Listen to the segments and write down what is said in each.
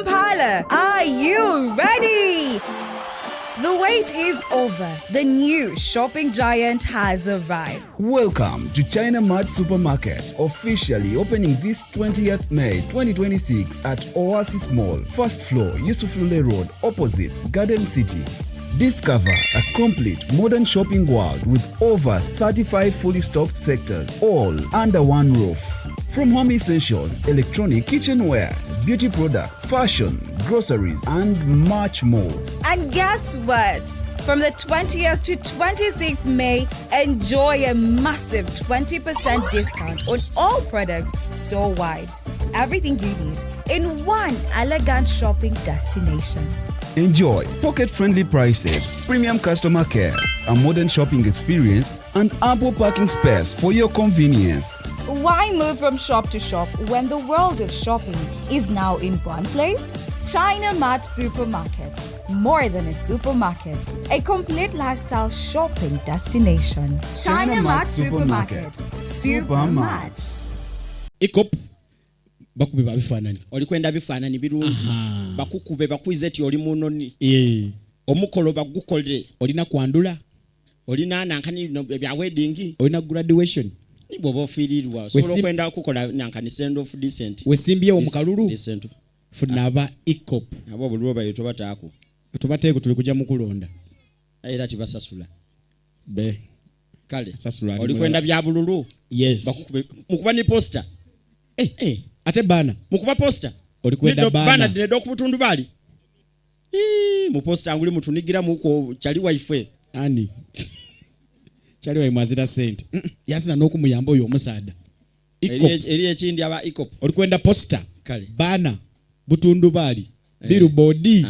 Kampala, are you ready? The wait is over. The new shopping giant has arrived. Welcome to China Mart Supermarket, officially opening this 20th May 2026 at Oasis Mall, first floor, Yusuf Lule Road, opposite Garden City. Discover a complete modern shopping world with over 35 fully stocked sectors, all under one roof. From home essentials, electronic, kitchenware, beauty products, fashion, groceries, and much more. And guess what? From the 20th to 26th May, enjoy a massive 20% discount on all products store-wide. Everything you need in one elegant shopping destination. Enjoy pocket-friendly prices, premium customer care, a modern shopping experience, and ample parking space for your convenience. Why move from shop to shop when the world of shopping is now in one place? China Mart Supermarket. More than a supermarket, a complete lifestyle shopping destination. China Mart Supermarket. Super much. Ikop bakube babifanani olikwenda bifanani birungi bakukube bakwize ti oli munoni omukolo bagukolere olina kwandula olina nankani bya wedding olina graduation nibo bofirirwa so kwenda kukola nankani send of decent wesimbye omukalulu decent funaba ikop abo bulwo bayito batako tubateko tuli kujja mukulonda era tibasasula be kale sasula olikwenda bya bululu yes bakukube mukuba ni poster ate bana mukuba poster olikwenda bana dinedo kubutundu bali mu poster anguli mutunigira muko chali wifi ani chali wa mwazira sente yasina nokumuyamba oyo omusada eri ekindi aba ikop olikwenda poster kale bana butundu bali billboard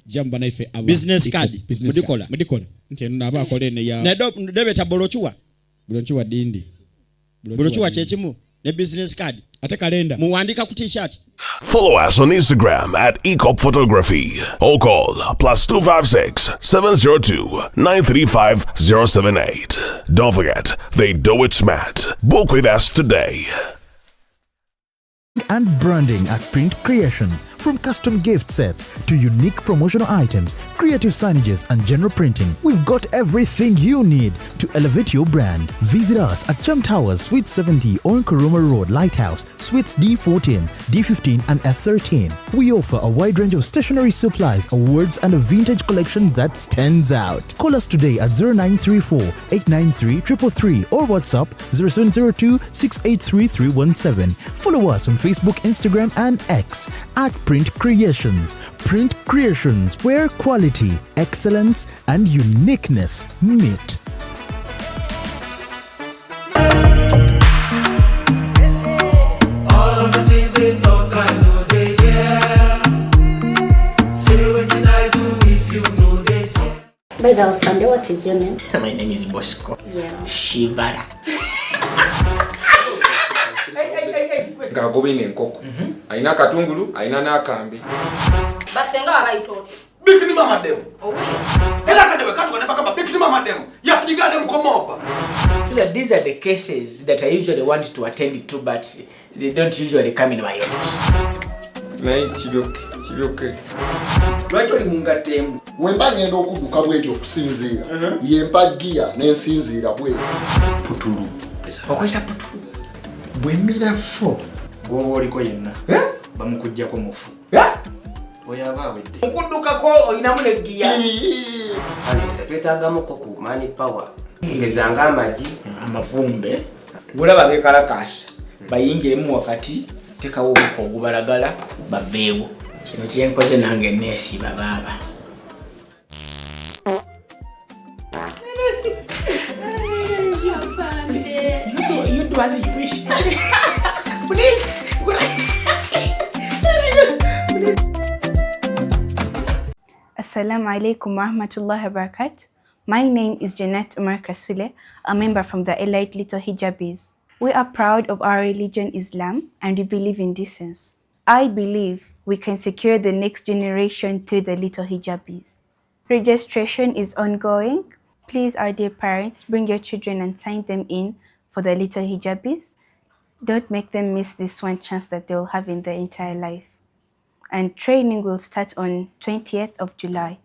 jamba na ife aba business card mudikola nteno naba akolene ya nedo debeta bolochuwa dindi bolochuwa chechimu ne business card ate kalenda muandika ku t-shirt. Follow us on Instagram at Ecop Photography or call +256 702 935 078. Don't forget, they do it smart. Book with us today. And branding at Print Creations. From custom gift sets to unique promotional items, creative signages and general printing, we've got everything you need to elevate your brand. Visit us at Chum Towers, Suite 70 on Kuruma Road, Lighthouse, Suites D14, D15 and F13. We offer a wide range of stationery supplies, awards and a vintage collection that stands out. Call us today at 0934 893 333 or WhatsApp 0702 683 317. Follow us on Facebook, Instagram and X at Print Creations. Print Creations, where quality, excellence and uniqueness meet. All of the things they talk, I know they care. Say what did I do if you know they care. By the way, what is your name? My name is Bosco. Yeah. Shivara. Ngagobine nkoko aina katungulu aina nakambi basenga babayitote Bikini mama demo owe ela kadebe katu kaneba kama bikini mama demo yafudiga dem come over. These are the cases that I usually want to attend to, but they don't usually come in my office. nayi kiroke Lwaki oli mungatemu wemba ngenda okubuka bwenti okusinziira yempa gia n'ensinziira bwenti putulu okweta putulu bwemira fo gwoba oliko yenna bamukujjako mufu oyaba awedde mukuddukako olinamu negiya twetaagamuko ku mani power ngezanga amagi amavumbe bulaba bekalakasa bayingiremu wakati tekawo omuko ogubalagala baveewo kino kyenkoze nange neesiba baaba you do as you wish. Please. Assalamu alaikum warahmatullahi wabarakatuh. My name is Jeanette Umar Kasule, a member from the Elite Little Hijabis. We are proud of our religion Islam and we believe in decency. I believe we can secure the next generation through the Little Hijabis. Registration is ongoing. Please, our dear parents, bring your children and sign them in for the Little Hijabis. Don't make them miss this one chance that they will have in their entire life. and training will start on 20th of July.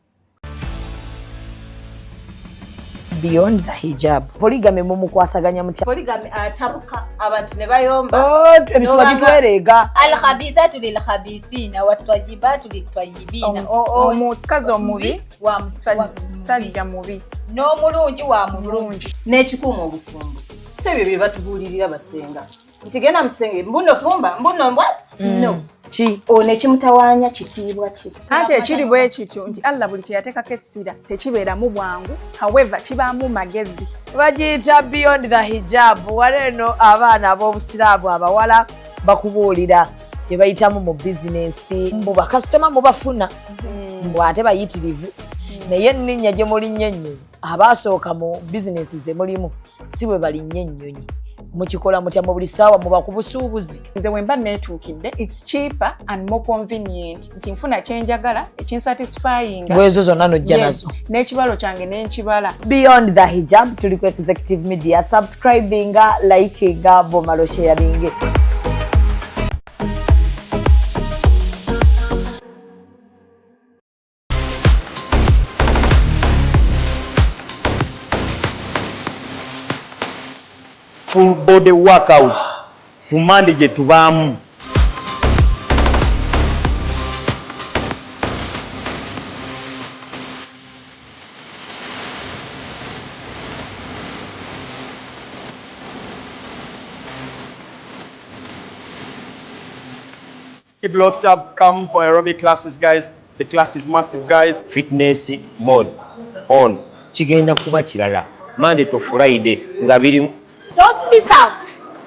Beyond the hijab. Polygamy mumukwasaganya mutya. Polygamy atabuka abantu ne bayomba. Ebiswa gitwerega. Al-khabithatu lil-khabithina wat-tayyibatu lit-tayyibina. Omukazi omubi wa musajja mubi. N'omulungi wa mulungi. N'ekikuuma obufumbo. Sebyo bye batubulirira basenga. Ntigenda mutenge mbuno fumba mbuno mbwa. No. Chi one kimutawanya kitiibwa ki. Ate ekiri bwe kityo nti Allah buli kyeyateekako essira tekibeera mu bwangu, however kibaamu magezi. bagiyita beyond the hijab. Waleno abaana ab'obusiraamu abawala bakubuulira bye bayitamu mu bizinensi mbu bakasitoma mubafuna mbu ate bayitirivu naye nninnya gye mulinnyo ennyonyi abaasooka mu bizinensi ze mulimu si bwe balinnyo ennyonyi. Mukikola mutya mu buli ssaawa muba ku busuubuzi. Nze bwe mba neetuukidde it's cheaper and more convenient nti nfuna kyenjagala ekinsatisfying bwezo zonna nojja nazo n'ekibalo kyange n'enkibala. Beyond the hijab tuli ku Executive Media. Subscribinga, likinga, bomalo sharinge. Full body workouts ku Monday gye tubaamu. Keep locked up, come for aerobic classes guys. The class is massive guys. Fitness mode on. Kigenda kuba kirala. Monday to Friday nga biri. Don't miss out.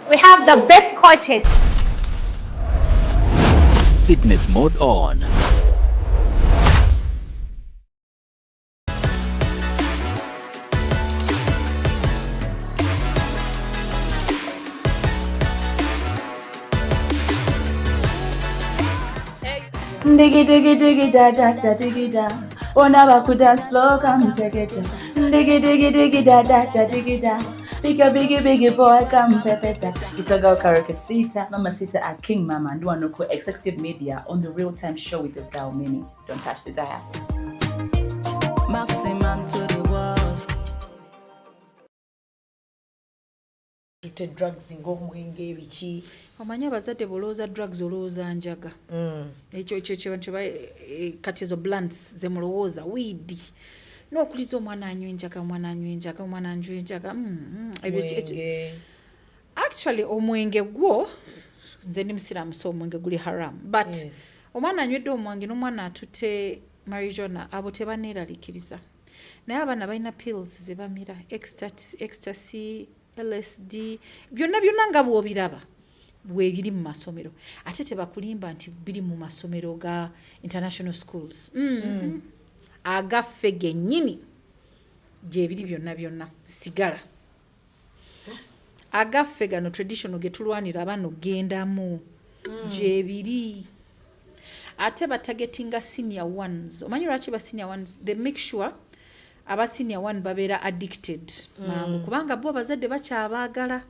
We have the best coaches. Fitness mode on. Diggy diggy diggy da da da diggy da. Ona baku dance floor come take it. Diggy diggy diggy da da da diggy da. Bigger biggie boy come pepeta. It's a girl Karakasita, Mama Sita at King Mama and one local Executive Media on the Real Time Show with the girl Minnie. Don't touch the dial. Maximum to the world. Tute drugs ng'omwenge ebiki. Omanya abazadde bolooza drugs olowooza njaga. Ekyo kati ezo blunts ze mulowooza weed. N'okuliza omwana anywa enjaga. Actually omwenge gwo nze ndi musiraamu so omwenge guli haram but omwana anywedde omwenge n'omwana atute marijuana abo tebaneeralikiriza naye abaana balina pills ze bamira ecstasy LSD byonna nga bw'obiraba bwebiri mu masomero ate tebakulimba nti biri mu masomero ga international schools agaffe gennyini gyebiri byonna sigala agaffe gano traditional getulwanira abaana ogendamu gyebiri ate batagetinga senior ones omanyi lwaki ba senior ones they make sure aba senior one babeera addicted mangu kubanga bo abazadde bakyabaagala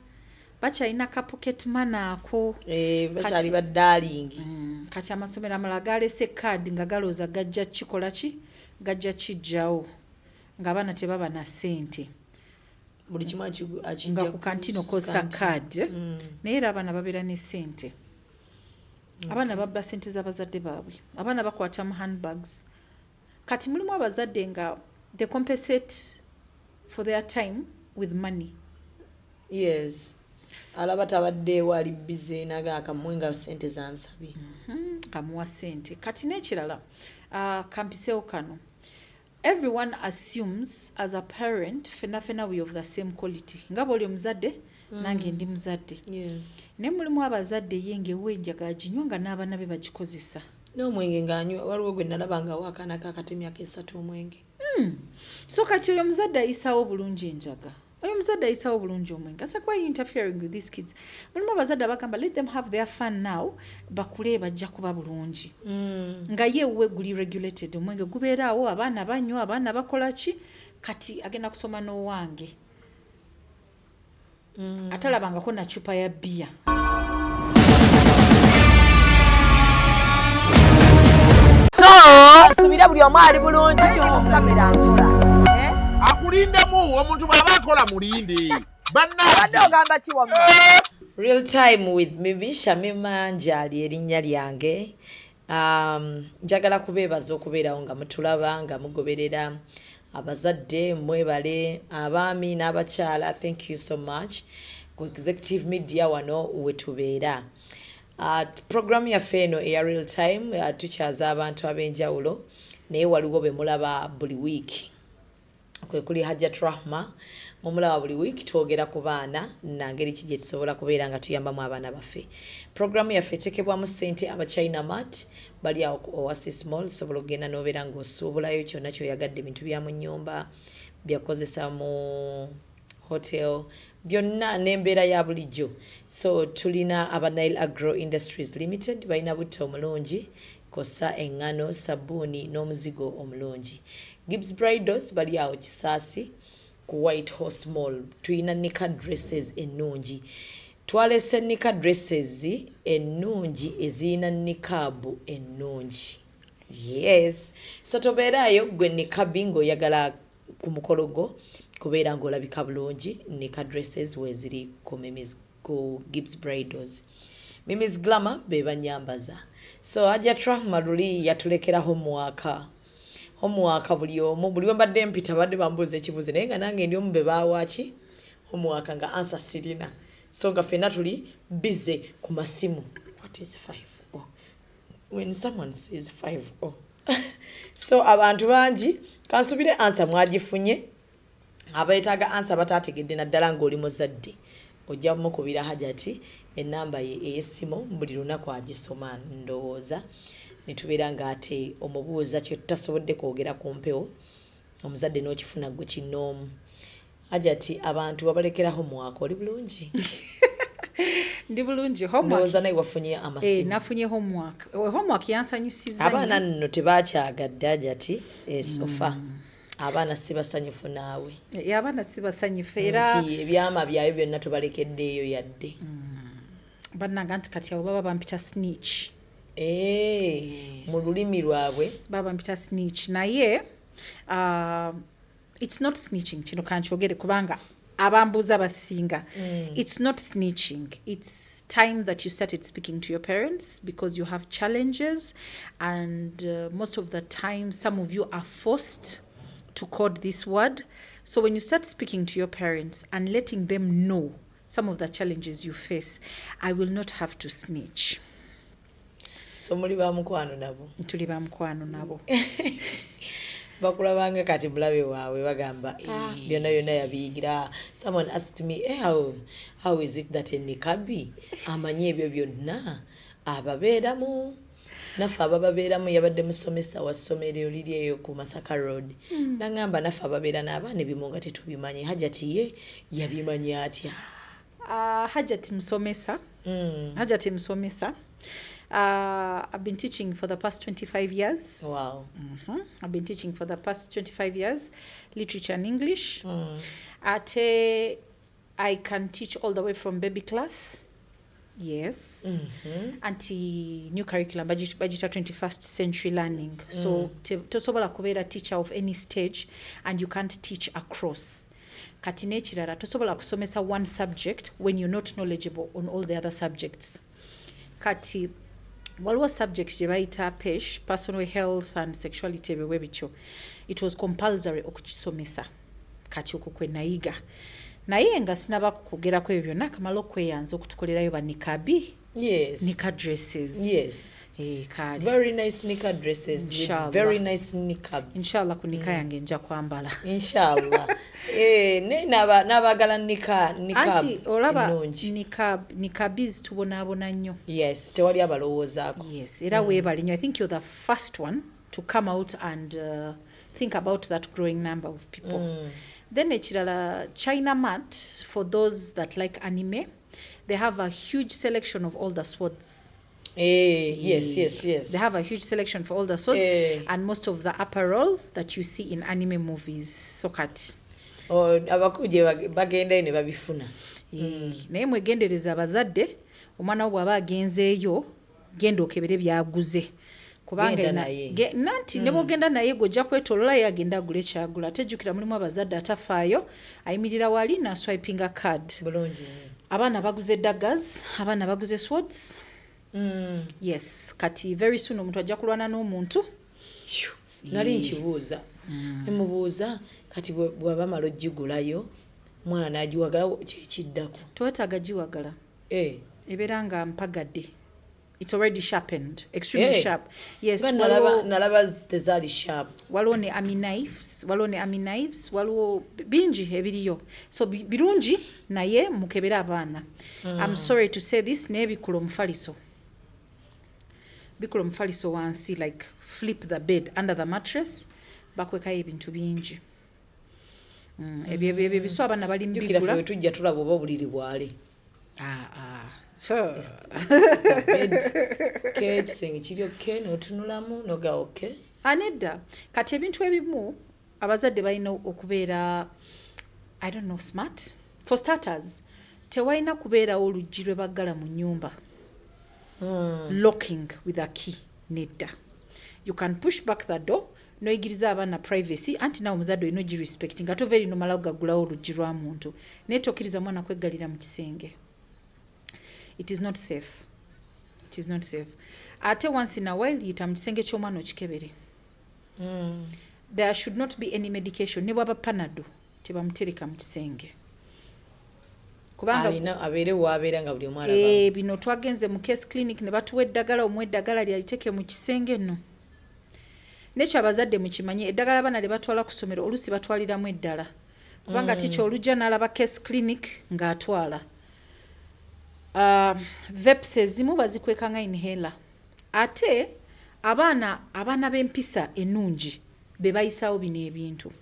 bakyalina ka pocket money ako bakyali ba darling kati amasomero amala galese card nga galooza gajja kikola ki gajja kijjawo ng'abaana tebaba na ssente buli kimu nga ku kantino kosa card naye era abaana babeera ne ssente abaana babba ssente z'abazadde baabwe abaana bakwata mu handbags kati mulimu abazadde nga they compensate for their time with money. Yes. Alaba tabadde wali busy naga akamwenga ssente zansabye. Kamuwa ssente. Kati n'ekirala kampiseewo kano. Everyone assumes as a parent fena we of the same quality. Nga bw'oli omuzadde nange ndi muzadde. Yes. Ne mulimu abazadde yenge wenjaga aginywa nga n'abaana be bagikozesa. N'omwenge ng'anywa waliwo gwe nalaba nga waakaana kaakatemya ak'esatu omwenge. So kati oyo muzadde ayisaawo bulungi enjaga. Oyo muzadde ayisaawo bulungi omwenge. That's why you're interfering with these kids. Mulimu abazadde abagamba let them have their fun now. Bakule bajja kuba bulungi. Nga yewe guli regulated. Omwenge gubeeraawo abaana banywa abaana bakola ki kati agenda kusoma n'owange. Atalabangako na chupa ya bia. kansubira buli omu ali bulungi kamera nkola akulindemu omuntu bw'aba akola mulinde abadde ogamba ki wamma real time with Mimi Shamima Njali erinnya lyange njagala kubeebaza okubeerawo nga mutulaba nga mugoberera abazadde mwebale abaami n'abakyala thank you so much ku executive media wano wetubeera program yaffe eno eya real time tukyaza abantu ab'enjawulo naye waliwo be mulaba buli wiiki kwe kuli Hajjat Rahma mumulaba buli week twogera ku baana nangeri ki gye tusobola kubeera nga tuyambamu abaana baffe programu yaffe eteekebwamu ssente aba China Mart bali awo ku Oasis Mall sobola okugenda n'obeera ng'osuubulayo kyonna kyoyagadde ebintu bya mu nnyumba byakozesa mu hotel byonna n'embeera ya bulijjo so tulina aba Nile Agro Industries Limited balina butta omulungi kosa eŋŋano sabbuuni n'omuzigo omulungi Gibbs Bridals bali awo Kisaasi ku White Horse Mall tulina nika dresses ennungi twalese nika dresses ennungi ezirina nikaabu ennungi yes so tobeerayo gwe nikabi ng'oyagala ku mukolo gwo kubeera ng'olabika bulungi nika dresses weziri ku Gibbs Bridals Mimi's Glamour be banyambaza so Hajjat Rahma luli yatulekeraho homework buli omu buli wembadde mpita badde bambuuza ekibuuzo naye nga nange ndi omu be baawaki homework nga answer sirina so nga ffenna tuli busy ku masimu what is 5 when someone says 5 so abantu bangi kansubire answer mwagifunye abeetaaga answer bataategedde naddala ng'oli muzadde ojja mukubira Hajjati ennamba ye ey'essimu buli lunaku agisoma ndowooza nitubeera ng'ate omubuuza kye tutasobodde kwogera ku mpewo omuzadde n'okifuna gwe kinoomu Hajjati abantu babalekeraho mwaka oli bulungi ndi bulungi ndowooza naye wafunye amasimu nafunye homework yansanyusiza abaana nno tebakyagadde Hajjati esofa abaana si basanyufu naawe abaana si basanyufu era nti ebyama byayo byonna tubalekeddeeyo yadde bannanga nti kati abo baba bampita snitch mu lulimi lwabwe baba bampita snitch naye it's not snitching kino kankyogere kubanga abambuuza basinga it's not snitching it's time that you started speaking to your parents because you have challenges and most of the time some of you are forced to code this word so when you start speaking to your parents and letting them know some of the challenges you face I will not have to snitch so muli ba mukwano nabo tuli ba mukwano nabo bakulabanga kati mulabe waabwe bagamba byonna byonna yabiyigira someone asked me how is it that enikabi amanyi ebyo byonna ababeeramu naffe abababeeramu yabadde musomesa wa ssomero liri eyo ku Masaka Road nangamba naffe ababeera n'abaana ebimu nga tetubimanyi Hajjati ye yabimanyi atya Hajjati musomesa Hajjati musomesa I've been teaching for the past 25 years. Wow. I've been teaching for the past 25 years, literature and English. I can teach all the way from baby class. Yes. Until new curriculum, Bajita 21st century learning. So, tosobola kubeera teacher of any stage and you can't teach across. Kati n'ekirala tosobola kusomesa one subject when you're not knowledgeable on all the other subjects. Kati waliwo subject gye bayita PESH, personal health and sexuality ebiwe bityo it was compulsory okukisomesa kati okwo kwe nayiga naye nga sinaba kukugerako ebyo byonna akamala okweyanza okutukolerayo banikabi nika dresses very nice nika dresses with very nice niqabs inshallah ku nika yange nja kwambala inshallah n'abagala niqabs anti olaba niqabs tubonaabona nnyo yes tewali abalowoozaako yes era weebale nnyo I think you're the first one to come out and think about that growing number of people then ekirala China Mart for those that like anime they have a huge selection of all the swords yes they have a huge selection for all the swords and most of the apparel that you see in anime movies so kati abakuje bagendayo ne babifuna naye mwegendereza abazadde omwana wo bw'aba agenzeeyo genda okebere byaguze Genda naye. nanti ne bwogenda naye gojja kwetolola ye agenda agula ekyagula ate jjukira mulimu abazadde atafaayo ayimirira wali n'aswipinga card. Bulungi. Abaana baguze daggers, abaana baguze swords. Yes, kati very soon omuntu ajja kulwana n'omuntu. Nali nkibuuza. Nemubuuza kati bw'aba mala ogigulayo mwana n'agiwagala kyekiddako. Toyetaaga giwagala. Ebeera nga mpagadde. It's already sharpened, extremely sharp. Yes, nalaba tezaali sharp. Waliwo ne army knives, waliwo bingi ebiriyo. So birungi naye mukebera abaana. I'm sorry to say this, naye bikula omufaliso. Bikula omufaliso wansi, like flip the bed under the mattress, bakwekayo ebintu bingi. Ebyo biso abaana bali mbigula. Jukira ffe tujja tulaba oba obuliri bwali. Ekisenge kiri oke n'otunulamu noga oke. Anedda kati ebintu ebimu abazadde balina okubeera I don't know smart. For starters tewalina kubeerawo oluggi lwe baggala mu nnyumba locking with a key. Nedda. You can push back the door noyigiriza abaana privacy anti nawe omuzadde olina ogirespecti nga tova erino mala gaggulawo oluggi lwa muntu naye tokkiriza mwana kweggalira mu kisenge. It is not safe. It is not safe. Ate once in a while yita mu kisenge ky'omwana okikebere. There should not be any medication. Ne bwaba panado tebamutereka mu kisenge. Kubanga abeere waabeera nga buli omu alaba. Bino twagenze mu case clinic ne batuwa eddagala omuwa eddagala lyaliteke mu kisenge nno. Nekyo abazadde mukimanye eddagala abaana lye batwala ku ssomero oluusi batwaliramu eddala. Kubanga tikyo olujja n'alaba case clinic ng'atwala. Vapes ezimu bazikweka nga inhaler. Ate abaana b'empisa ennungi be bayisaawo bino ebintu.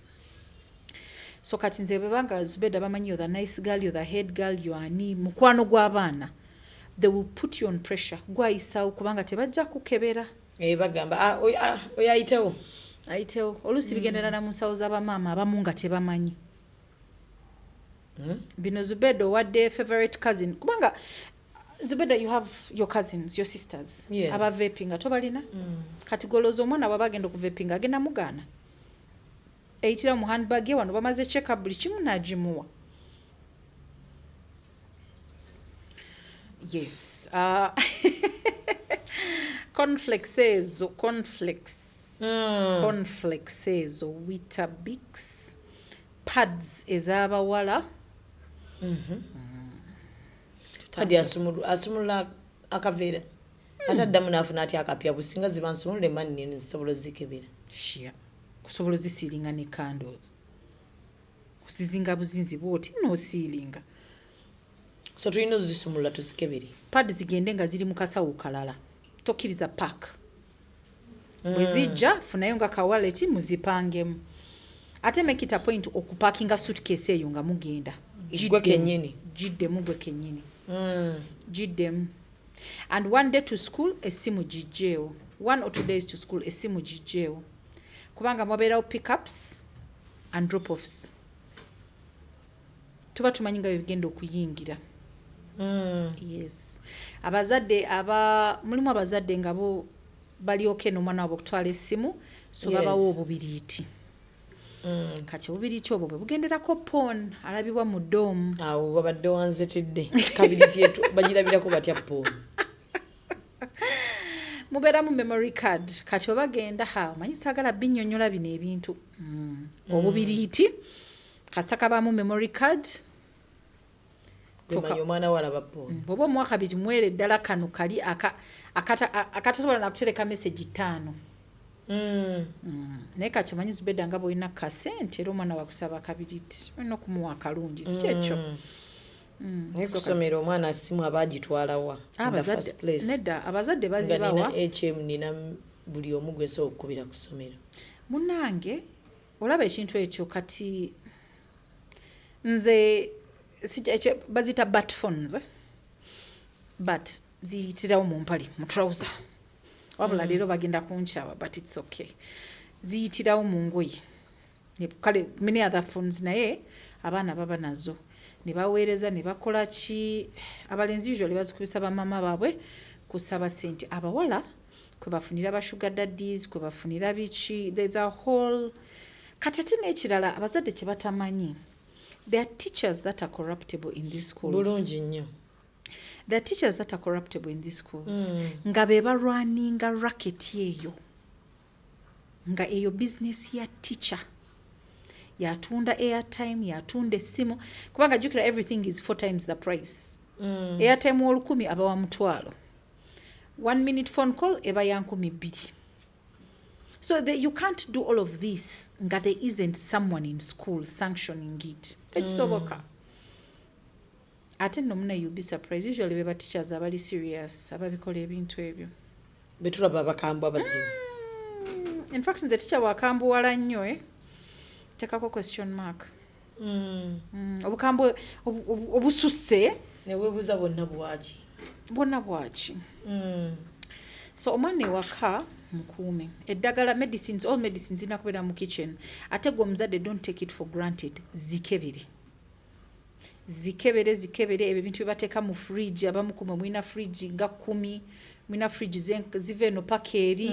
So kati nze bebanga Zubeda bamanyi you're the nice girl, you're the head girl, you ani mukwano gw'abaana. They will put you on pressure. Gwayisaawo kubanga tebajja kukebera. Bagamba oyayitewo. Ayitewo. Oluusi bigendera mu nsawo z'abamaama abamu nga tebamanyi. Bino Zubeda owadde favorite cousin kubanga Zubeda you have your cousins, your sisters. Yes. Aba vaping atobalina. Kati golozo omwana wabagenda ku vaping agenda mugana. Eitira mu handbag ye wano bamaze check up buli kimu nagimuwa. Yes. Cornflakes ezo Weetabix pads ez'abawala. Kadi asumulula akaveera. Ataddamu n'afuna ati akapya businga ziba nsumulule mani nino zisobola zikebera. Shia. Kusobola zisiilinga ne kando. Kuzizinga buzinzi bwoti n'osiilinga. So tulina ozisumulula tuzikebere. Pads zigende nga ziri mu kasawo kalala. Tokkiriza pack. Bwe zijja funayo nga ka wallet muzipangemu. Ate make it a point okupakinga suitcase eyo nga mugenda. Gwe kennyini. Jiddemu gwe kennyini. Jiddemu. And one day to school essimu gijjeewo. 1 or 2 days to school essimu gijjeewo. Kubanga mwabeerawo pickups and drop-offs. Tuba tumanyi nga bigenda okuyingira. Yes. Abazadde mulimu abazadde nga bo bali okay n'omwana wabo okutwala essimu so babawo obubiriiti. Kati obubiriiti obwo bwe bugenderako pon alabibwa mu doomu. Awo babadde wanzetedde. Kabiriiti yetu bagirabirako batya pon. Mubeera mu memory card kati obagenda manyi saagala binnyonnyola bino ebintu. Obubiriiti kasita kabaamu memory card. Omwana walaba pon. Bw'oba omwaka biri mwere ddala kano kali akatasobola nakutereka message 5. Naye kati omanyi Zubeda nga bw'olina kasente era omwana wakusaba kabiriiti olina okumuwa akalungi si kyekyo. Naye kusomera omwana asimu aba agitwalawa. Nedda abazadde bazibawa. HM nina buli omu gwe nsobola okukubira ku ssomero. Munnange olaba ekintu ekyo kati nze bazita bat phones but ziyitirawo mu mpale mu trouser wabula leero bagenda kunkyaba but it's okay ziyitirawo mu ngoye kale many other phones naye abaana baba nazo ne baweereza ne bakola ki abalenzi usually bazikubisa bamama baabwe kusaba sente abawala kwe bafunira ba sugar daddies, kwe bafunira bichi. There's a whole kati ate n'ekirala abazadde kye batamanyi. There are teachers that are corruptible in these schools. Bulungi nnyo. There are teachers that are corruptible in these schools. Nga be barwaninga racket eyo. Nga eyo business ya teacher. Yatunda airtime, yatunda essimu. Kubanga jukira everything is 4 times the price. Airtime wa 10 aba wa mutwalo. 1 minute phone call eba ya 200. So you can't do all of this nga there isn't someone in school sanctioning it. Tekisoboka. Ate no muna you'll be surprised. Usually beba teachers abali serious ababikola ebintu ebyo. Betulaba abakambu abazibu. In fact nze teacher wakambu wala nnyo tekako question mark. Obukambu obususse newebuza bonna bwaki. Bonna bwaki. So omwana ewaka mukuume. Eddagala medicines, all medicines inakubeera mu kitchen. Ate gwe omuzadde don't take it for granted. Zikebere ebyo ebintu bye bateeka mu fridge abamu kumwe mwina fridge nga 10 mwina fridge zive eno paka eri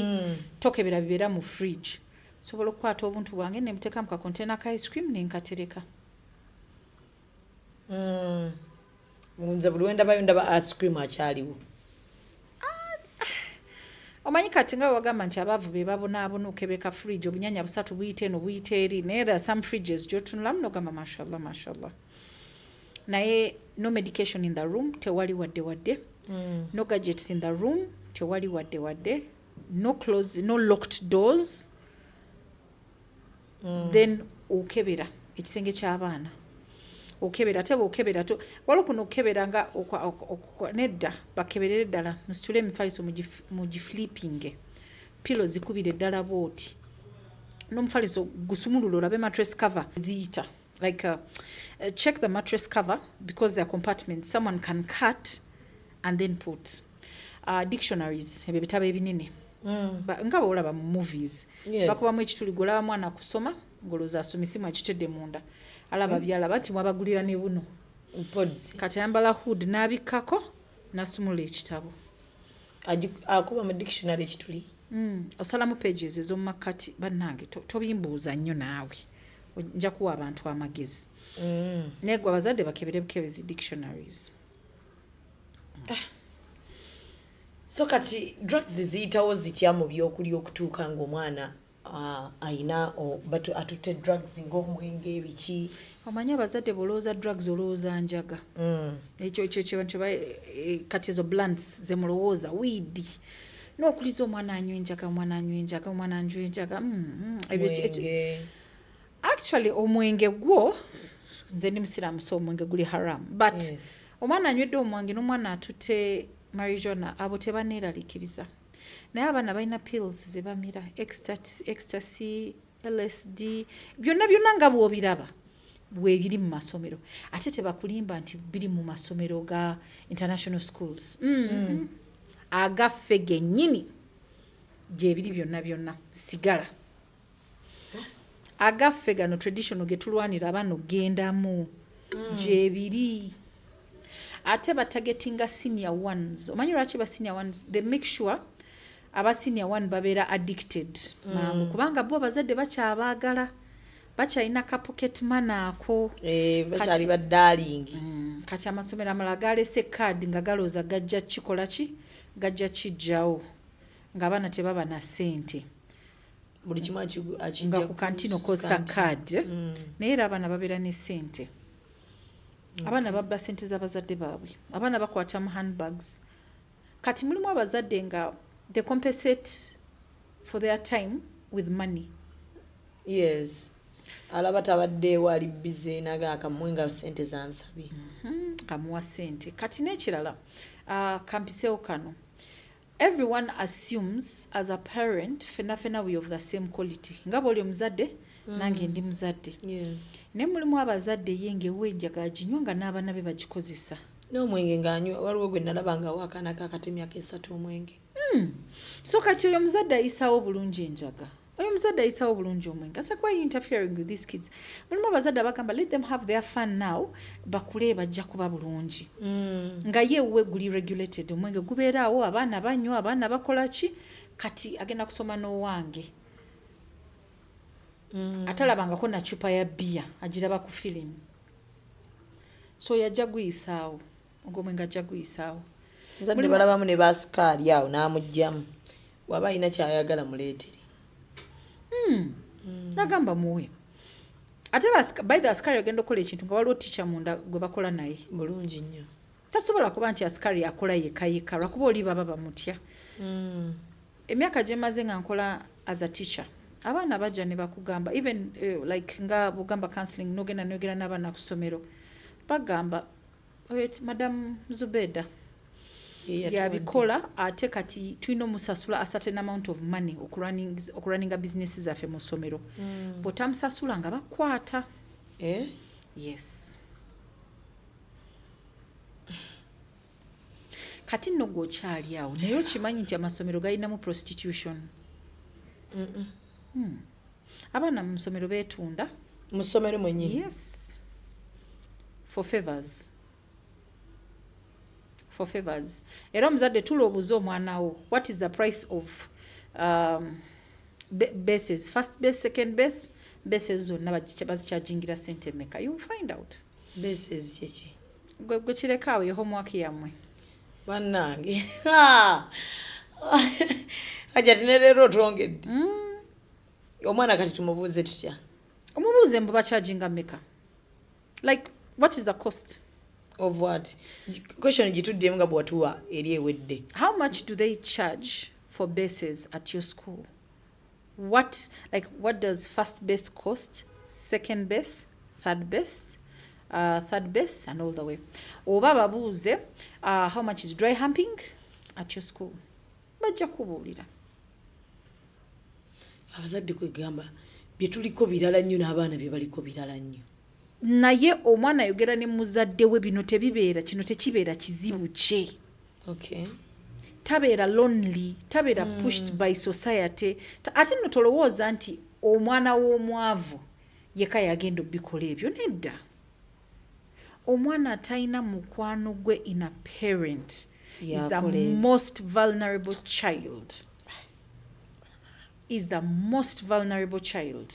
tokebera bibeera mu fridge. Sobola okukwata obuntu bwange ne muteeka mu kakontena ka ice cream ne nkatereka. Nze buli wenda bayo ndaba ice cream akyaliwo. Omanyi kati nga wagamba nti abavu be babonaabona okebeka fridge obunyanya busatu buyite eno buyite eri naye there are some fridges gyotunulamu nogamba mashallah. Naye no medication in the room tewali wadde. No gadgets in the room tewali wadde. No closed, no locked doors. Then okebera ekisenge ky'abaana. Okebera tebo okebera to walo kuno okebera nga nedda bakeberere ddala musitule emifaliso mu giflipping pillow zikubire ddala booti n'omufaliso gusumulula olabe mattress cover ziyita like check the mattress cover because there are compartments someone can cut and then put dictionaries ebyo bitabo ebinene nga olaba mu movies bakubamu ekituli golaba mwana kusoma ngoloza asomisimu akitedde munda alaba byalaba nti mwabagulira ne buno kati ayambala hood n'abikkako n'asumula ekitabo akuba mu dictionary ekituli osalamu pages ez'omu makkati bannange tobimbuuza nnyo naawe nja kuwa abantu amagezi naye gwe abazadde bakebere bukebezi dictionaries. So kati drugs ziyitawo zitya mu byokulya okutuuka ng'omwana ayina atutte drugs ng'omwenge ebiki. Omanyi abazadde bolowooza drugs olowooza njaga. Ekyo kati ezo blunts ze mulowooza weed. N'okuliza omwana anywa enjaga. Actually omwenge gwo nze ndi musiraamu so omwenge guli haram. But omwana anywedde omwenge n'omwana atutte marijuana abo tebaneeralikiriza. Naye abaana balina pills ze bamira ecstasy, LSD byonna nga bw'obiraba bwebiri mu masomero ate tebakulimba nti biri mu masomero ga international schools. Agaffe gennyini gyebiri byonna sigala. Agaffe gano traditional getulwanira abaana ogendamu gyebiri. Ate batagetinga senior ones. Omanyi lwaki ba senior ones? They make sure aba senior one babeera addicted. Kubanga bo abazadde bakyabaagala. Bakyalina ka pocket money ako. Bakyali ba darling. Kati amasomero amalala galese card nga galooza gajja kikola ki? Gajja kijjawo. Ng'abaana tebaba na ssente. Buli kimu nga ku kantino kosa card. Naye era abaana babeera ne ssente. Abaana babba ssente z'abazadde baabwe. Abaana bakwata mu handbags. Kati mulimu abazadde nga they compensate for their time with money. Yes. Alaba tabadde wali busy naga akamwenga ssente zansabye. Kamuwa ssente. Kati n'ekirala kampiseewo kano. Everyone assumes as a parent fena we of the same quality. Nga bw'oli omuzadde nange ndi muzadde. Naye mulimu abazadde yenge wenjaga aginywa nga n'abaana be bagikozesa. N'omwenge ng'anywa waliwo gwe nalaba nga waakaana kaakatemya ak'esatu omwenge. So kati oyo omuzadde ayisaawo bulungi enjaga. Oyo omuzadde ayisaawo bulungi omwenge. Asa kwa interfering with these kids. Mulimu abazadde abagamba let them have their fun now bakule bajja kuba bulungi. Nga ye we guli regulated omwenge gubeeraawo abaana banywa abaana bakola ki kati agenda kusoma n'owange atalabangako na chupa ya bia agiraba ku filimu so yajja guyisaawo ogw'omwenge ajja guyisaawo nzadde balabamu ne basikaali awo n'amugjamu waba alina kyayagala muleetere nagamba muwe ate by the askari ogenda okukola ekintu nga waliwo ticca munda gwe bakola naye bulungi nnyo tasobola kuba nti askari akola yekayeka lwakuba oli baba bamutya emyaka gye maze nga nkola as a teacher abaana bajja ne bakugamba even like nga bugamba counseling nogenda noyogera n'abaana ku ssomero bagamba madam Zubeda yabikola ate kati tulina omusasula a certain amount of money okuraninga business zaffe mu ssomero bw'otamusasula nga bakwata yes kati nno gw'okyali awo naye okimanyi nti amasomero galinamu prostitution abaana mu ssomero beetunda mu ssomero mwennyini yes for favors era omuzadde tuloobuza omwana wo what is the price of bases first base second base bases zonna bazikyajingira sente meka you will find out bases kyeki gwe kireka awo ye homework yammwe bannange ajja tinereero otwongedde omwana kati tumubuuze tutya omubuuze mbu bakyajinga meka like what is the cost of what question gituddemu nga bwatuwa eri ewedde how much do they charge for bases at your school what does first base cost second base third base and all the way oba babuuze how much is dry humping at your school bajja kubuulira abazadde kwegamba bye tuliko birala nnyo n'abaana bye baliko birala nnyo naye omwana ayogera ne muzadde we bino tebibeera kino tekibeera kizibu kye tabeera lonely tabeera pushed by society ate nno tolowooza nti omwana w'omwavu yeka yagenda obikola ebyo nedda omwana atalina mukwano gwe in a parent is the most vulnerable child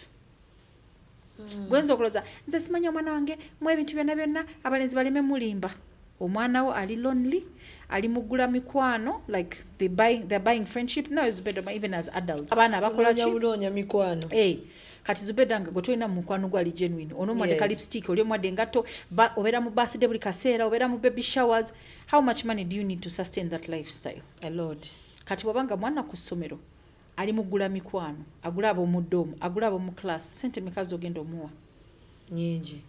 gwenza okuloza nze simanya omwana wange mu ebintu byonna byonna abalenzi baleme mulimba omwana wo ali lonely ali mugula mikwano like they're buying friendship now is better even as adults abaana bakola buloonya mikwano kati Zubeda nga gwe tolina mu mukwano gwe ali genuine ono omwadde ka lipstick oli omwadde engatto obeera mu birthday buli kaseera obeera mu baby showers how much money do you need to sustain that lifestyle a lot kati wabanga mwana ku ssomero ali mugula mikwano agula ab'omudoomu agula ab'omu class sente mekazi ogenda omuwa nyingi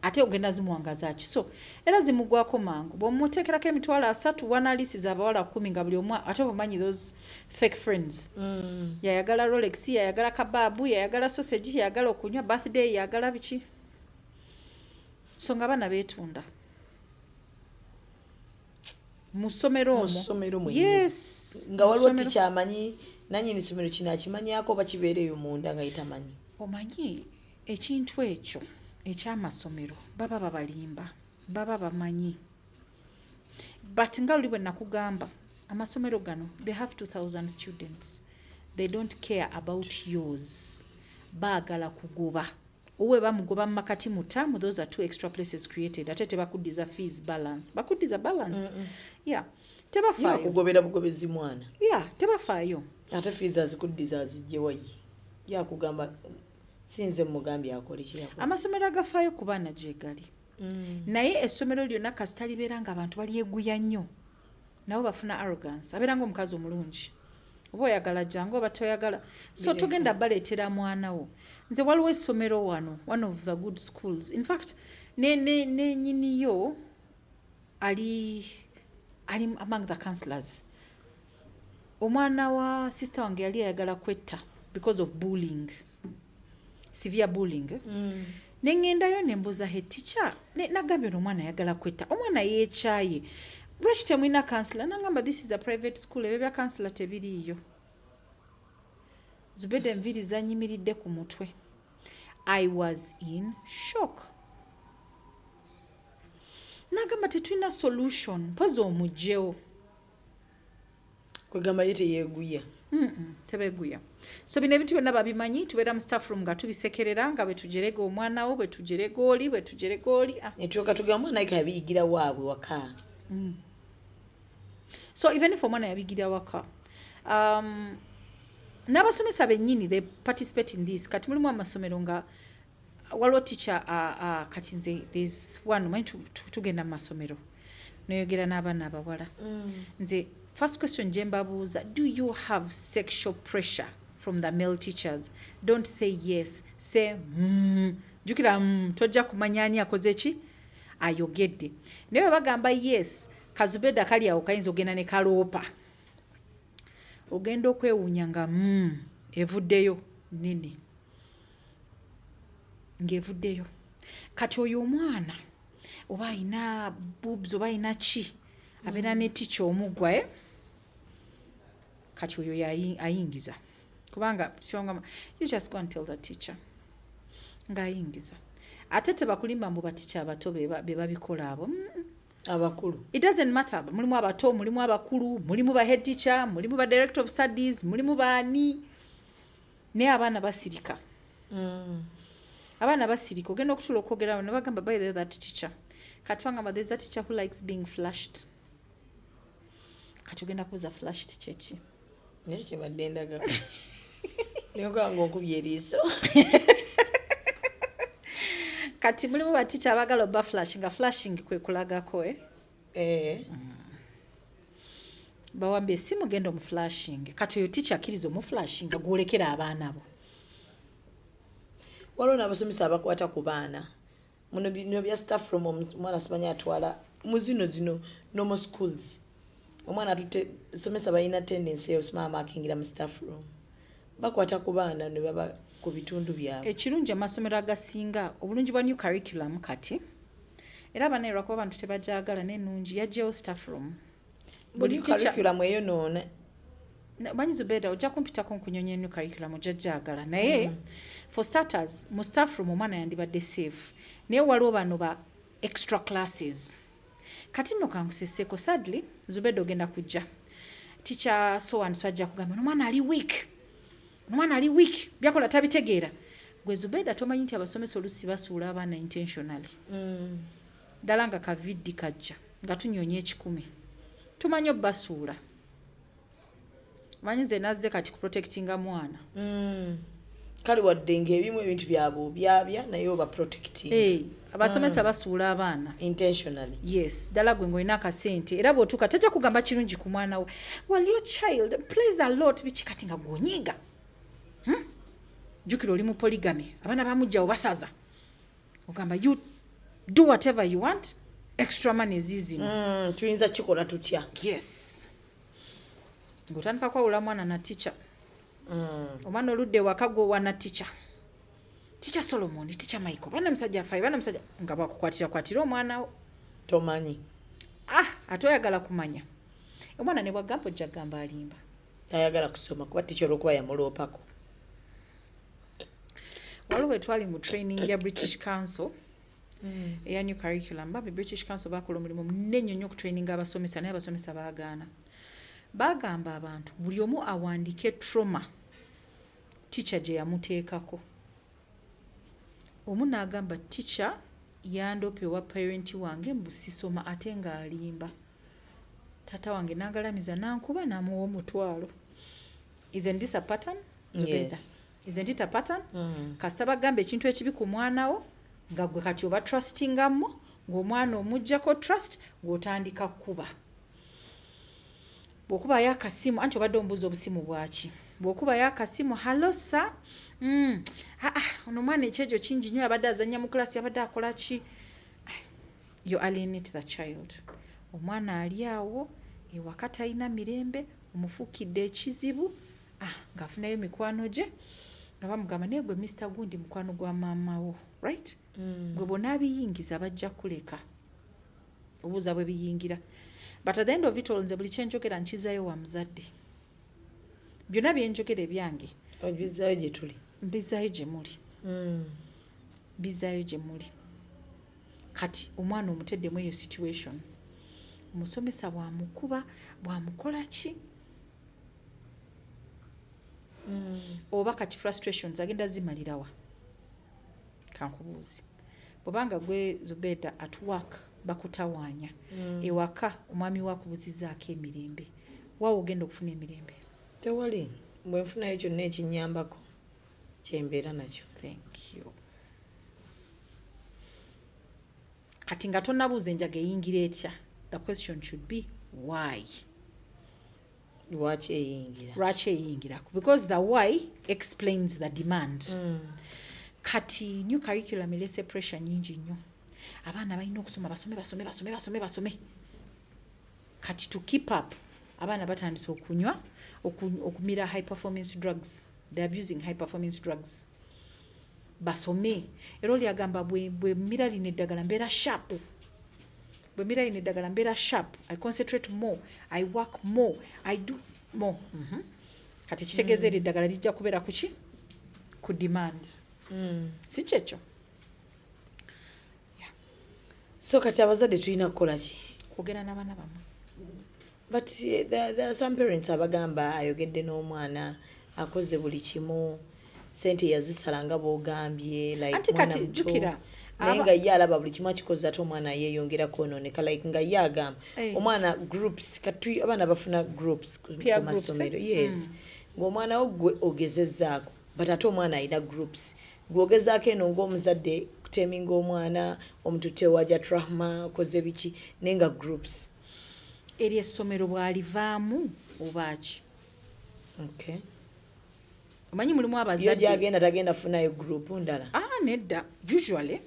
ate ogenda zimuwangaza ki so era zimugwako mangu bw'omuteekerako emitwalo 3 wanalisiza abawala 10 nga buli omu ate obumanyi those fake friends yayagala Rolex yayagala kababu yayagala sausage yayagala okunywa birthday yayagala biki so nga bana beetunda mu ssomero yes nga waliwo tikyamanyi nanyini ssomero kino akimanyako oba kibeereyo munda nga yitamanyi omanyi ekintu ekyo ekyamasomero baba babalimba baba bamanyi but nga luli bwe nakugamba amasomero gano they have 2000 students they don't care about yours baagala kugoba owe bamugoba makati mutamu those are 2 extra places created ate tebakuddiza fees balance bakuddiza balance yeah tebafaayo kugobera bugobezi mwana tebafaayo ate fees azikuddiza azijjewayi yakugamba sinze mugambi akole kiyakoze amasomero agafaayo ku baana gye gali naye essomero lyonna kasita libeera nga abantu balyeguya nnyo nabo bafuna arrogance abeera ng'omukazi omulungi oba oyagala jangu oba toyagala so togenda baleetera mwana wo nze waliwo essomero wano one of the good schools in fact ne nyiniyo ali among the counselors omwana wa sister wange yali ayagala kwetta because of bullying severe bullying nengendayo nembuuza he teacher nagambye omwana ayagala kwetta omwana yeekyaye lwaki temulina counselor nagamba this is a private school ebyo bya counselor tebiriiyo Zubeda enviiri zanyimiridde ku mutwe I was in shock nagamba tetulina solution mpozi omugyewo kwegamba ye teyeeguya tebeeguya so bino ebintu byonna babimanyi tubeera mu staff room nga tubisekerera nga bwe tujerega omwana wo bwe tujerega oli netyoka tugamba omwana ayika yabiyigira waabwe waka so even if omwana yabiyigira waka n'abasomesa bennyini they participate in this kati mulimu amasomero nga waliwo teacher kati nze there's one manyi tugenda mu masomero noyogera n'abaana abawala nze first question gye mbabuuza do you have sexual pressure from the male teachers? Don't say yes, say jukira tojja kumanya ani akoze ki ayogedde naye bagamba yes Kazubeda kali awo kayinza ogenda ne kaloopa ogenda okwewuunya nga evuddeyo nini ng'evuddeyo kati oyo omwana oba ayina boobs oba ayina ki abeera ne teacher omuggwa kati oyo ayingiza kubanga you just go and tell the teacher ng'ayingiza ate tebakulimba mbu baticha abato be babikola abo abakulu it doesn't matter mulimu abato mulimu abakulu mulimu ba head teacher mulimu ba director of studies mulimu baani ne abaana basirika abaana basirika ogenda okutula okwogera ne bagamba by the that teacher kati wangamba there's a teacher who likes being flashed kati ogenda kuza flashed chechi naye kyebadde ndaga niyoganga okubya eriiso kati mulimu baticha abagala oba flashing nga flashing kwe kulagako bawambye si mugenda mu flashing kati oyo teacher akkiriza mu flashing gwolekera abaana bo waliwo n'abasomesa abakwata ku baana muno bino bya staff from omwana simanyi atwala mu zino normal schools omwana atute somesa balina tendency y'okusoma amakingira mu staff room bakwata ku baana ne baba ku bitundu byabwe ekirungi amasomero agasinga obulungi bwa new curriculum kati era abaana kuba abantu tebajagala n'ennungi yajjawo staff room buli curriculum eyo noona banyizo beda ojja kumpitako nkunyonye new curriculum ojjajagala naye for starters mu staff room omwana yandibadde safe naye waliwo bano ba extra classes kati nno kankuseseko sadly Zubeda ogenda kujja teacher so and so ajja kugamba omwana ali weak byakola tabitegeera gwe Zubeda tomanyi nti abasomesa olusi basuula abaana intentionally ddala nga kavidi kajja nga tunyonye 10 tumanyi obbasuula manyi nze nazze kati ku protectinga mwana kale wadde ng'ebimu ebintu byabwe byabya naye oba protecting abasomesa basuula abaana intentionally yes ddala gwe ng'olina akasente era bw'otuuka tajja kugamba kirungi ku mwana we well your child plays a lot biki kati nga gwonyiga jukira oli mu polygamy abaana bamujjawo basaza ogamba you do whatever you want extra money zizino tuyinza kikola tutya yes ng'otandika kwawula mwana na teacher omwana oludde waka gwe wana teacher Solomon teacher Michael bana musajja afai bana musajja nga bakukwatira omwana wo tomanyi ate oyagala kumanya omwana ne bwagamba ojja gamba alimba tayagala kusoma kuba teacher olwokuba yamuloopako waliwo twali mu training ya British Council eya new curriculum babi British Council bakola omulimu munene nnyo okutraininga abasomesa naye abasomesa baagaana bagamba abantu buli omu awandike trauma teacher gye yamuteekako omu n'agamba teacher yandopye owa parent wange mbusisoma ate ng'alimba tata wange n'agalamiza nankuba n'amuwa omutwalo isn't this a pattern? Yes. Isn't it a pattern? Kasita bagamba ekintu ekibi ku mwana wo nga gwe kati oba trustingamu ng'omwana omuggyako trust ng'otandika kuba bw'okuba yakasimu anti obadde omubuuza obusimu bwaki bw'okuba yakasimu hallo sa ono omwana ekyejo kingi nnyo abadde azannya mu klasi abadde akola ki you alienate the child omwana ali awo ewaka talina mirembe omufuukidde ekizibu ng'afunayo mikwano gye nga bamugamba naye gwe Mr. Gundi mukwano gwa maama wo right gwe bonna abiyingiza bajja kuleka obuuza bwe biyingira but at the end of it all nze buli kyenjogera nkizayo wa muzadde byonna byenjogera ebyange obizaayo gye tuli mbizaayo gye muli bizaayo gye muli kati omwana omuteddemu eyo situation omusomesa bwamukuba bwamukola ki oba kati frustrations agenda zimalirawa kankubuuzi bwobanga gwe Zubeda at work bakutawaanya ewaka omwami wakubuzizaako emirembe waawe ogenda okufuna emirembe tewali bwe nfunayo kyonna ekinyambako kyembeera nakyo. Thank you. Kati nga tonnabuuza enjaga eyingira etya, the question should be why. Lwaki eyingira? Lwaki eyingira? Because the why explains the demand. Kati new curriculum elese pressure nyingi nnyo. Abaana balina okusoma basome. Kati to keep up, abaana batandise okunywa okumira high performance drugs. They are using high performance drugs. Basome era oli agamba bwe mira line eddagala mbeera sharp. Bwe mira line eddagala mbeera sharp. I concentrate more, I work more, I do more. Kati kitegeeza eri eddagala lijja kubeera kuki ku demand. Si kyekyo. So kati abazadde tulina kukola ki? Kwogera n'abaana bamwe. But there are some parents abagamba ayogedde n'omwana akoze buli kimu sente yazisala nga bw'ogambye like mwana muto naye nga ye alaba buli kimu akikoze ate omwana yeeyongera kwonooneka like nga ye agamba omwana groups kati abaana bafuna groups ku masomero yes ng'omwana wo gwe ogezezzaako but ate omwana alina groups gweogezaako eno ng'omuzadde kuteminga omwana omutute wajja trahma okoze biki naye nga groups eri essomero bw'alivaamu oba ki? Okay. Omanyi mulimu abazadde agenda tagenda funayo group ndala? Nedda. Usually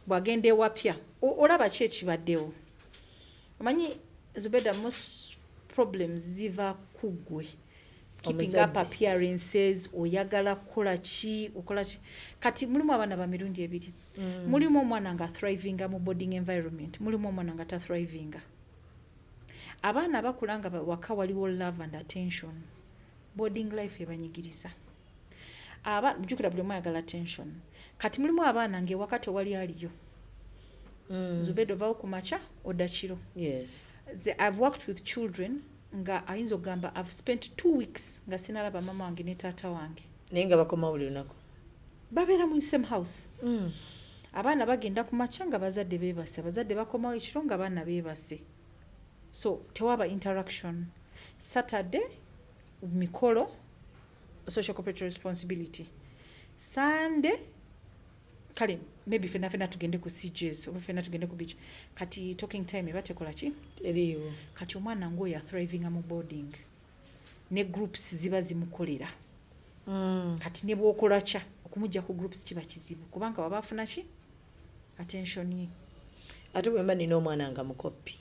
bw'agenda ewapya olaba ki ekibaddewo. Omanyi Zubeda, most problems ziva ku ggwe. Keeping up appearances, oyagala kukola ki, okola ki. Kati mulimu abaana ba mirundi ebiri. Mulimu omwana nga thrivinga mu boarding environment, mulimu omwana nga ta thrivinga. Abaana bakula nga waka waliwo love and attention. Boarding life ebanyigiriza. Jukira buli omu ayagala attention. Kati mulimu abaana ng'ewaka tewali aliyo. Zubeda ovaawo ku makya odda kiro. Yes. I've worked with children nga ayinza okugamba I've spent 2 weeks nga sinalaba mama wange ne taata wange. Naye nga bakoma buli lunaku. Babeera mu same house. Abaana bagenda ku makya nga bazadde beebase. Abazadde bakomawo ekiro nga abaana beebase. So tewaba interaction. Saturday mikolo social corporate responsibility. Sunday kale maybe fena tugende ku CJs oba fena tugende ku beach. Kati talking time batekola ki? Teriiwo. Kati omwana ng'oyo thriving mu boarding. Ne groups ziba zimukolera. Kati ne bw'okola kya okumujja ku groups kiba kizibu kubanga baba afuna ki? Attention ye. Ate bwe mba nina omwana nga mukopi.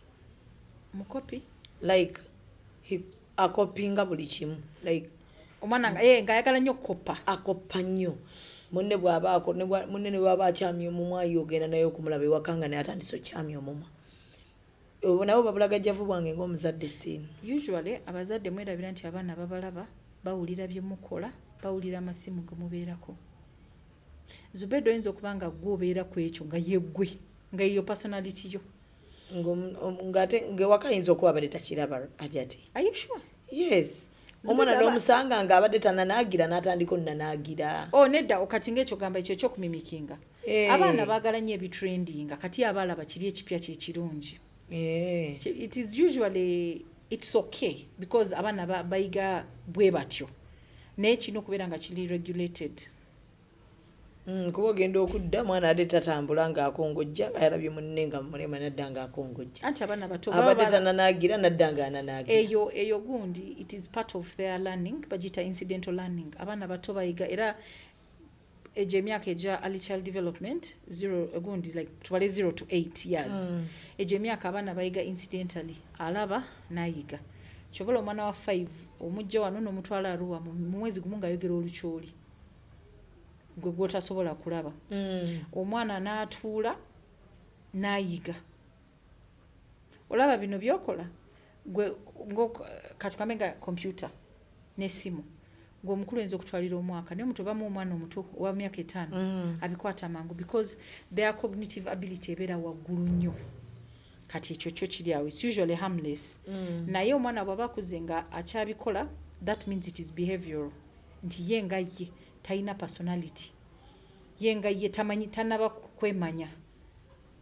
Mukopi? Like akopinga buli kimu. Like omwana nga ayagala nnyo kopa. Akopa nnyo. Munne bw'abaako munne ne bw'aba akyamya omumwa yogenda naye okumulaba ewaka nga naye atandise okyamya omumwa. Obwo nabo babulagajjavu bwange ng'omuzadde still. Usually abazadde mwerabira nti abaana babalaba bawulira bye mukola bawulira amasimu ge mubeerako. Zubeda oyinza okuba nga gwe obeera ku ekyo nga yeggwe nga eyo personality yo. Ngate ngewaka ayinza okuba abadde takiraba ajati. Are you sure? Yes. Omwana n'omusanga nga abadde tananaagira n'atandika onnanaagira. Nedda okati ng'ekyo gamba ekyo ekyokumimikinga. Abaana baagala nnyo ebitrendinga kati abalaba kiri ekipya kye kirungi. It is usually it's okay because abaana bayiga bwe batyo. Naye kino okubeera nga kiri regulated. Kuba ogenda okudda mwana ate tatambula ng'akongojja ayalabye munne nga mulema nadda ng'akongojja. Anti abaana bato abadde tananaagira nadda ng'ananaagira. Eyo gundi it is part of their learning bagita incidental learning. Abaana bato bayiga era egyo emyaka egya early child development gundi like tubale 0 to 8 years. Egyo emyaka abaana bayiga incidentally alaba nayiga. Kyovola omwana wa 5 omujja wano n'omutwala Arua mu mwezi gumu ng'ayogera olukyoli. Gwe gwotasobola kulaba. Omwana n'atuula n'ayiga. Olaba bino byokola gwe katukambe nga computer n'essimu gwe omukulu oyinza okutwalira omwaka naye omuto bamu omwana omuto owa myaka 5 abikwata mangu because their cognitive ability ebeera waggulu nnyo. Kati ekyo kyo kiri awo it's usually harmless. Naye omwana bw'aba akuze nga akyabikola that means it is behavioral. nti ye nga ye talina personality, ye nga ye tamanyi tanaba kwemanya,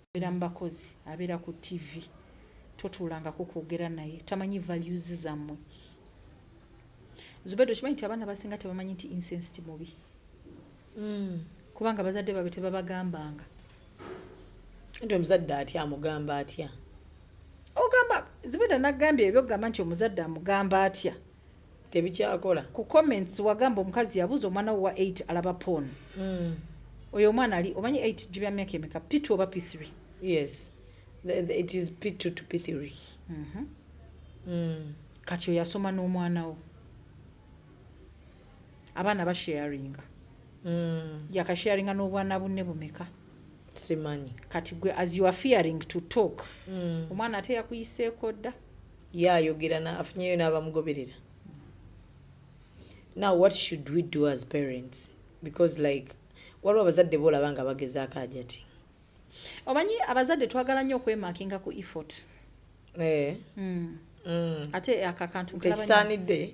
abeera mu bakozi, abeera ku TV, totuulangako kwogera naye, tamanyi values zammwe. Zubedo kimanyi nti abaana basinga tebamanyi nti incest mubi. Kubanga bazadde babe tebabagambanga. Nti omuzadde atya amugamba atya? Ogamba Zubedo nagambye ebyo gamba nti omuzadde amugamba atya. Tebikyakola. Ku comments wagamba omukazi yabuza omwana wa 8 alaba porn. Oyo omwana ali omanyi 8 gibya myaka emeka P2 oba P3? Yes. It is P2 to P3. Kati oyo yasoma n'omwana wo. Abaana basharinga. Yakasharinga n'obwana bunne bumeka. Simanyi. Kati gwe as you are fearing to talk. Omwana ate yakuyiseeko dda. Yayogera na afunyeyo n'abamugoberera. Now what should we do as parents? Because like waliwo abazadde boolaba nga bagezaako ajati. Omanyi abazadde twagala nnyo okwemakinga ku effort. Ate akakantu tekisaanidde.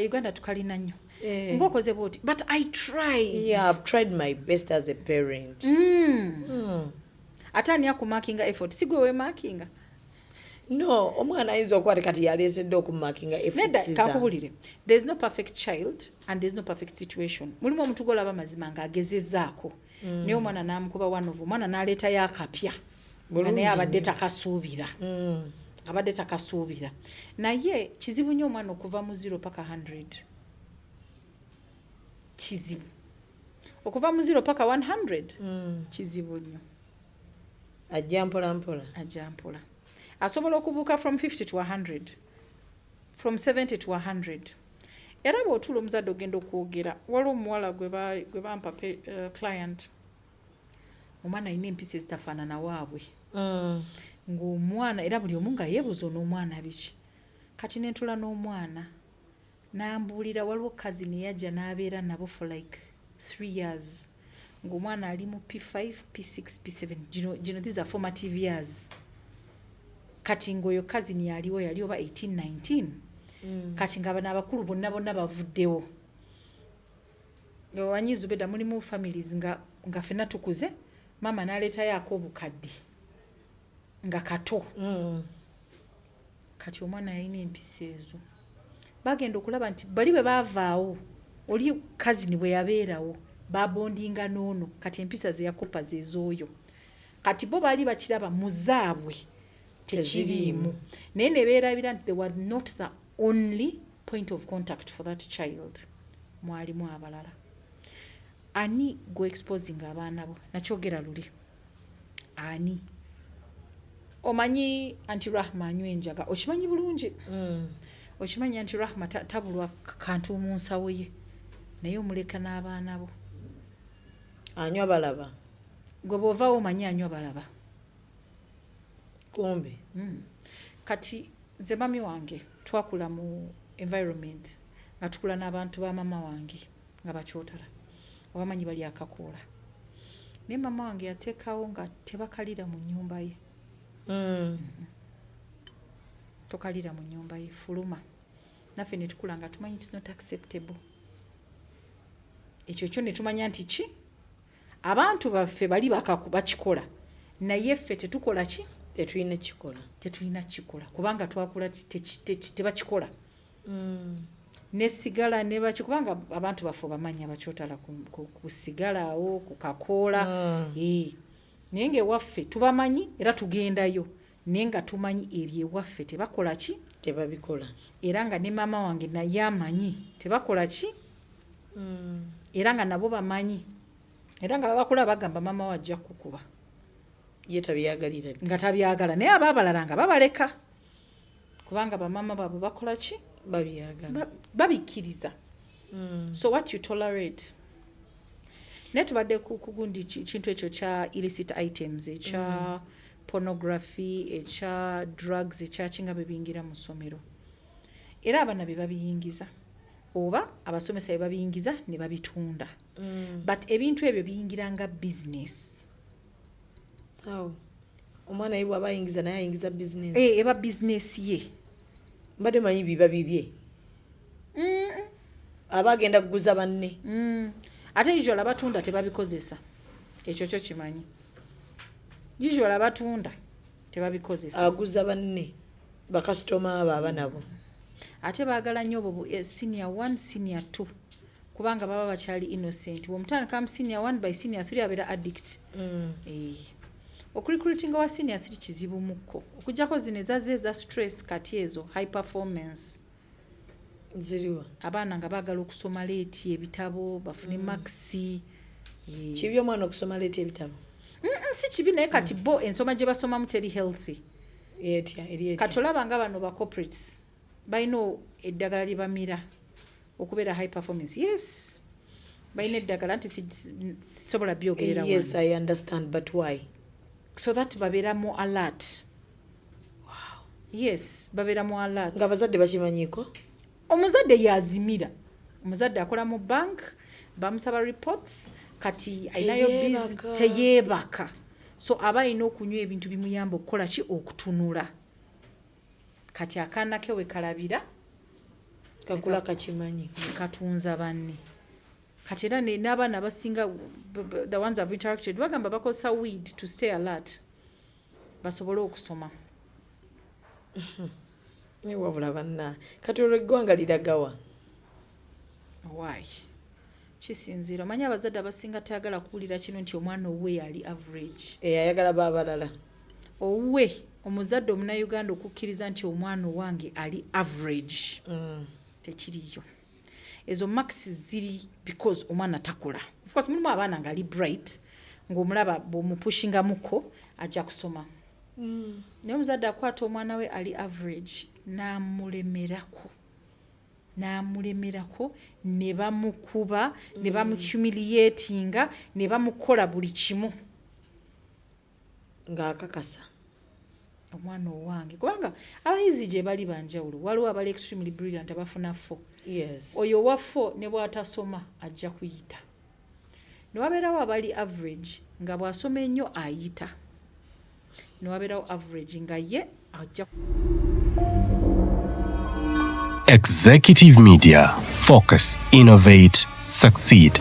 Uganda tukalina nnyo. Ng'okoze bw'oti. But I tried. Yeah, I've tried my best as a parent. Ate ani akumakinga effort? Si gwe weemakinga? No, omwana ayinza okuba kati yaleesedde okumakinga effort. Nedda kakubulire. There is no perfect child and there is no perfect situation. Mulimu omuntu golaba mazima ng'agezezzaako. Naye omwana n'amukuba one of omwana n'aleetayo akapya. Naye abadde takasuubira. Abadde takasuubira. Naye kizibu nnyo omwana okuva mu 0 paka 100. Kizibu. Okuva mu 0 paka 100. Kizibu nnyo. Ajja mpola mpola. Ajja mpola. Asobola okubuuka from 50 to 100. From 70 to 100. Era bw'otuula omuzadde ogenda okwogera, waliwo omuwala gwe bampa client. Omwana alina empisa ezitafaanana waabwe. Ng'omwana era buli omu nga yeebuuza n'omwana biki. Kati ne ntula n'omwana n'ambuulira waliwo cousin yajja n'abeera nabo for like 3 years. Ng'omwana ali mu P5, P6, P7. Gino these are formative years. Kati ng'oyo cousin yaliwo yali oba 18, 19. Kati nga bano abakulu bonna bavuddewo. Wanyizu beda mulimu families nga ffenna tukuze, mama n'aleetayo ak'obukadde nga kato. Kati omwana yalina empisa ezo. Bagenda okulaba nti bali bwe baavaawo, oli cousin bwe yabeerawo, babondinga n'ono, kati empisa ze yakopa zezooyo. Kati bo baali bakiraba muzaabwe tekiriimu. Naye ne beerabira nti they were not the only point of contact for that child. Mwalimu abalala. Ani go exposing abaana bo? Nakyogera luli. Ani? Omanyi Auntie Rahma anywa enjaga. Okimanyi bulungi? Okimanyi Auntie Rahma tabulwa kantu mu nsawo ye. Naye omuleka n'abaana bo. Anywa balaba. Gwe bw'ovaawo omanyi anywa balaba. Kumbe. Kati nze mami wange twakula mu environment nga tukula n'abantu ba mama wange nga bakyotala. Abamanyi bali akakoola. Naye mama wange yateekawo nga tebakalira mu nnyumba ye. Tokalira mu nnyumba ye, fuluma. Naffe ne tukula nga tumanyi it's not acceptable. Ekyo kyo ne tumanya nti ki? Abantu baffe bali bakikola. Naye ffe tetukola ki? Tetulina kikola. Tetulina kikola. Kubanga twakula tebakikola. Ne sigala ne bakikubanga abantu baffe bamanyi abakyotala ku sigala awo ku kakoola. Naye ng'ewaffe tubamanyi era tugendayo. Naye nga tumanyi ebyo ewaffe tebakola ki? Tebabikola. Era nga ne maama wange naye amanyi tebakola ki? Era nga nabo bamanyi. Era nga babakula bagamba maama wajja kukuba. Ye tabyagalira. Nga tabyagala. Naye abaabalala nga babaleka. Kubanga bamama baabwe bakola ki? Babyagala. Babikkiriza. So what you tolerate. Naye tubadde kugundi kintu ekyo kya illicit items, ekya pornography, ekya drugs, ekyakinga bebingira mu ssomero. Era abaana be babiyingiza. Oba abasomesa be babiyingiza ne babitunda. But ebintu ebyo biyingira nga business. Omwana yibwa abayingiza naye ayingiza business. Eba business ye. Mbadde manyi biba bibye. abagenda kuguza banne ate usually abatunda tebabikozesa ekyo kyo kimanyi usually abatunda tebabikozesa aguza banne bakasitoma abo abanabo ate baagala nnyo obo senior 1 senior 2 kubanga baba bakyali innocent womutandika mu senior 1 by senior 3 abeera addict okurecruiting wa senior 3 kizibu mukko okujjako zino ezaze za stress kati ezo high performance ziriwa abaana nga baagala okusoma leeti ebitabo bafune maxi kibi omwana okusoma leeti ebitabo si kibi naye kati bo ensoma gye basomamu teri healthy kati olaba nga bano ba corporates balina eddagala lye bamira okubeera high performance yes balina eddagala nti sisobola byogerera yes I understand but why so that babeera mu alert yes babeera mu alert nga bazadde bakimanyiko omuzadde yazimira omuzadde akola mu bank bamusaba reports kati ayinayo biz teyeebaka so aba alina okunywa ebintu bimuyamba okukola ki okutunula kati akaana ke we kalabira kakula kakimanyi katunza banne kati era n'abaana abasinga the ones have interacted bagamba bakozesa weed to stay alert basobole okusoma wabula banna kati olwo eggwanga liragawa why kisinziira omanyi abazadde abasinga tayagala kuwulira kino nti omwana owuwe yali average ayagala baabalala owuwe omuzadde omunauganda okukkiriza nti omwana owange ali average tekiriyo ezo max ziri because omwana takola of course mulimu abaana nga ali bright ng'omulaba bw'omupushinga muko ajja kusoma naye omuzadde akwata omwana we ali average n'amulemerako ne bamukuba ne bamuhumiliatinga ne bamukola buli kimu ng'akakasa omwana owange kubanga abayizi gye bali banjawulo waliwo abali extremely brilliant abafuna 4 oyo wa 4 ne bw'atasoma ajja kuyita ne wabeerawo abali average nga bw'asoma ennyo ayita ne wabeerawo average nga ye ajja Executive Media. Focus, innovate, succeed.